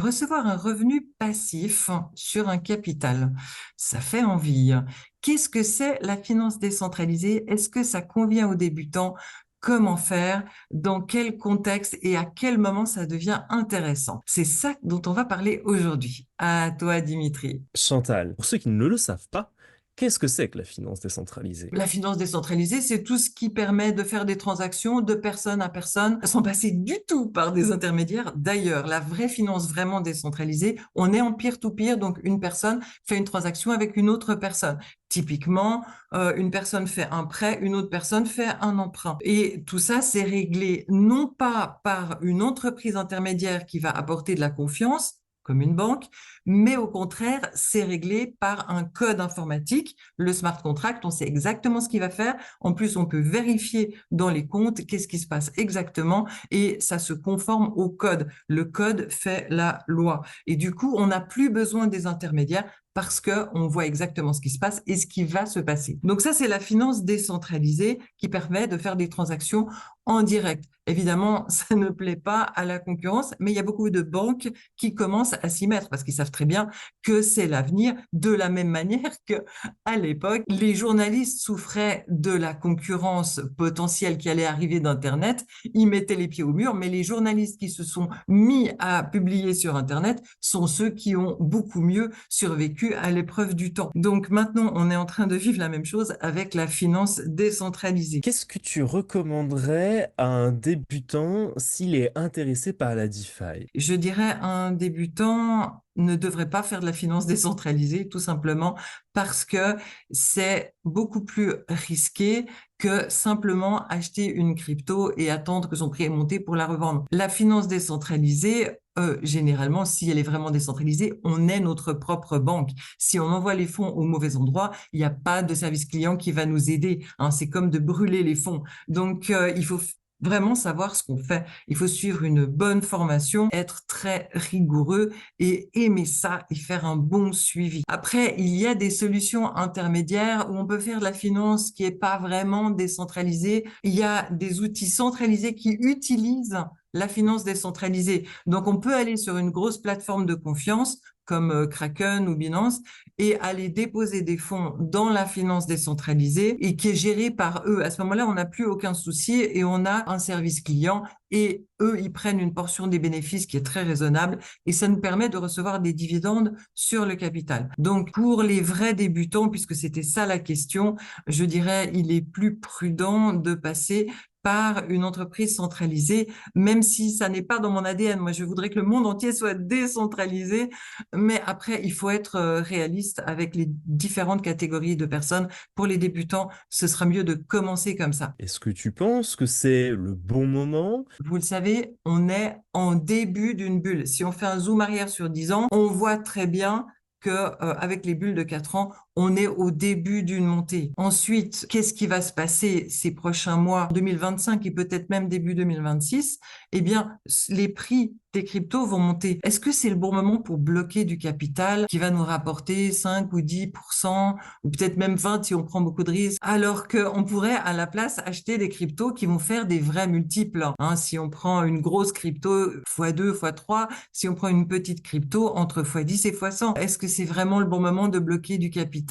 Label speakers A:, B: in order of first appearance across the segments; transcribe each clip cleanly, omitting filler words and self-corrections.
A: Recevoir un revenu passif sur un capital, ça fait envie. Qu'est-ce que c'est la finance décentralisée? Est-ce que ça convient aux débutants? Comment faire? Dans quel contexte et à quel moment ça devient intéressant? C'est ça dont on va parler aujourd'hui. À toi, Dimitri.
B: Chantal, pour ceux qui ne le savent pas, qu'est-ce que c'est que la finance décentralisée?
A: La finance décentralisée, c'est tout ce qui permet de faire des transactions de personne à personne sans passer du tout par des intermédiaires. D'ailleurs, la vraie finance vraiment décentralisée, on est en peer-to-peer, donc une personne fait une transaction avec une autre personne. Typiquement, une personne fait un prêt, une autre personne fait un emprunt. Et tout ça, c'est réglé non pas par une entreprise intermédiaire qui va apporter de la confiance, comme une banque, mais au contraire, c'est réglé par un code informatique. Le smart contract, on sait exactement ce qu'il va faire. En plus, on peut vérifier dans les comptes qu'est-ce qui se passe exactement et ça se conforme au code. Le code fait la loi. Et du coup, on n'a plus besoin des intermédiaires parce qu'on voit exactement ce qui se passe et ce qui va se passer. Donc ça, c'est la finance décentralisée qui permet de faire des transactions en direct. Évidemment, ça ne plaît pas à la concurrence, mais il y a beaucoup de banques qui commencent à s'y mettre parce qu'ils savent très bien que c'est l'avenir, de la même manière que à l'époque, les journalistes souffraient de la concurrence potentielle qui allait arriver d'Internet. Ils mettaient les pieds au mur, mais les journalistes qui se sont mis à publier sur Internet sont ceux qui ont beaucoup mieux survécu à l'épreuve du temps. Donc maintenant, on est en train de vivre la même chose avec la finance décentralisée.
B: Qu'est-ce que tu recommanderais à un débutant s'il est intéressé par la DeFi?
A: Je dirais un débutant ne devrait pas faire de la finance décentralisée, tout simplement parce que c'est beaucoup plus risqué que simplement acheter une crypto et attendre que son prix ait monté pour la revendre. La finance décentralisée, généralement, si elle est vraiment décentralisée, on est notre propre banque. Si on envoie les fonds au mauvais endroit, il n'y a pas de service client qui va nous aider, hein. C'est comme de brûler les fonds. Donc, il faut vraiment savoir ce qu'on fait. Il faut suivre une bonne formation, être très rigoureux et aimer ça et faire un bon suivi. Après, il y a des solutions intermédiaires où on peut faire de la finance qui est pas vraiment décentralisée. Il y a des outils centralisés qui utilisent la finance décentralisée. Donc, on peut aller sur une grosse plateforme de confiance comme Kraken ou Binance et aller déposer des fonds dans la finance décentralisée et qui est gérée par eux. À ce moment-là, on n'a plus aucun souci et on a un service client et eux, ils prennent une portion des bénéfices qui est très raisonnable et ça nous permet de recevoir des dividendes sur le capital. Donc, pour les vrais débutants, puisque c'était ça la question, je dirais, il est plus prudent de passer par une entreprise centralisée, même si ça n'est pas dans mon ADN. Moi, je voudrais que le monde entier soit décentralisé, mais après, il faut être réaliste avec les différentes catégories de personnes. Pour les débutants, ce sera mieux de commencer comme ça.
B: Est-ce que tu penses que c'est le bon moment?
A: Vous le savez, on est en début d'une bulle. Si on fait un zoom arrière sur 10 ans, on voit très bien que avec les bulles de 4 ans, on est au début d'une montée. Ensuite, qu'est-ce qui va se passer ces prochains mois, 2025 et peut-être même début 2026? Eh bien, les prix des cryptos vont monter. Est-ce que c'est le bon moment pour bloquer du capital qui va nous rapporter 5 ou 10% ou peut-être même 20 si on prend beaucoup de risques, alors qu'on pourrait à la place acheter des cryptos qui vont faire des vrais multiples, hein? Si on prend une grosse crypto x2, x3, si on prend une petite crypto entre x10 et x100, est-ce que c'est vraiment le bon moment de bloquer du capital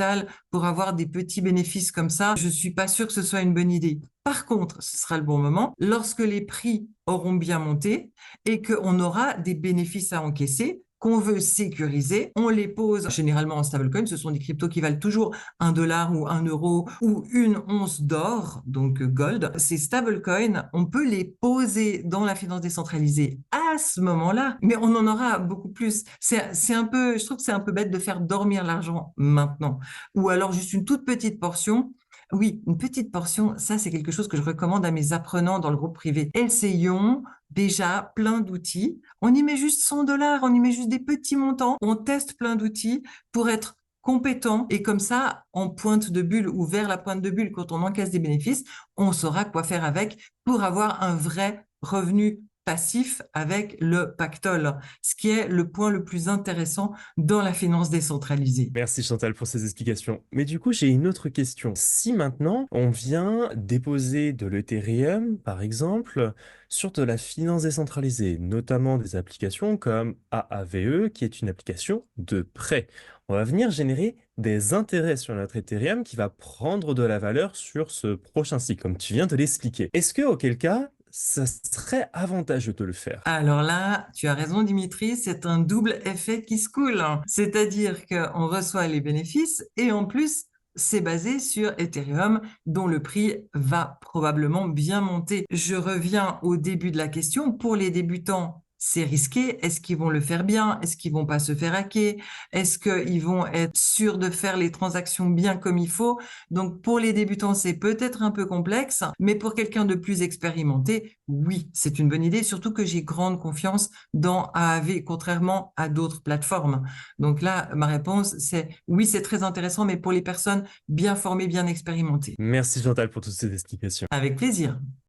A: pour avoir des petits bénéfices comme ça? Je suis pas sûre que ce soit une bonne idée. Par contre, ce sera le bon moment lorsque les prix auront bien monté et qu'on aura des bénéfices à encaisser qu'on veut sécuriser, on les pose généralement en stablecoin. Ce sont des cryptos qui valent toujours 1 dollar ou 1 euro ou une once d'or, donc gold. Ces stablecoins, on peut les poser dans la finance décentralisée à ce moment-là, mais on en aura beaucoup plus. C'est un peu, je trouve que c'est un peu bête de faire dormir l'argent maintenant. Ou alors juste une toute petite portion. Oui, une petite portion, ça c'est quelque chose que je recommande à mes apprenants dans le groupe privé. Essayons déjà plein d'outils. On y met juste 100 dollars, on y met juste des petits montants. On teste plein d'outils pour être compétent et comme ça, en pointe de bulle ou vers la pointe de bulle, quand on encaisse des bénéfices, on saura quoi faire avec pour avoir un vrai revenu passif avec le pactole, ce qui est le point le plus intéressant dans la finance décentralisée.
B: Merci Chantal pour ces explications. Mais du coup, j'ai une autre question. Si maintenant on vient déposer de l'Ethereum, par exemple, sur de la finance décentralisée, notamment des applications comme AAVE, qui est une application de prêt, on va venir générer des intérêts sur notre Ethereum qui va prendre de la valeur sur ce prochain cycle, comme tu viens de l'expliquer. Est-ce que, auquel cas, ça serait avantageux de le faire?
A: Alors là, tu as raison, Dimitri, c'est un double effet qui se coule. C'est-à-dire qu'on reçoit les bénéfices et en plus, c'est basé sur Ethereum, dont le prix va probablement bien monter. Je reviens au début de la question. Pour les débutants, c'est risqué. Est-ce qu'ils vont le faire bien? Est-ce qu'ils vont pas se faire hacker? Est-ce qu'ils vont être sûrs de faire les transactions bien comme il faut? Donc, pour les débutants, c'est peut-être un peu complexe, mais pour quelqu'un de plus expérimenté, oui, c'est une bonne idée, surtout que j'ai grande confiance dans AAV, contrairement à d'autres plateformes. Donc là, ma réponse, c'est oui, c'est très intéressant, mais pour les personnes bien formées, bien expérimentées.
B: Merci Chantal pour toutes ces explications.
A: Avec plaisir.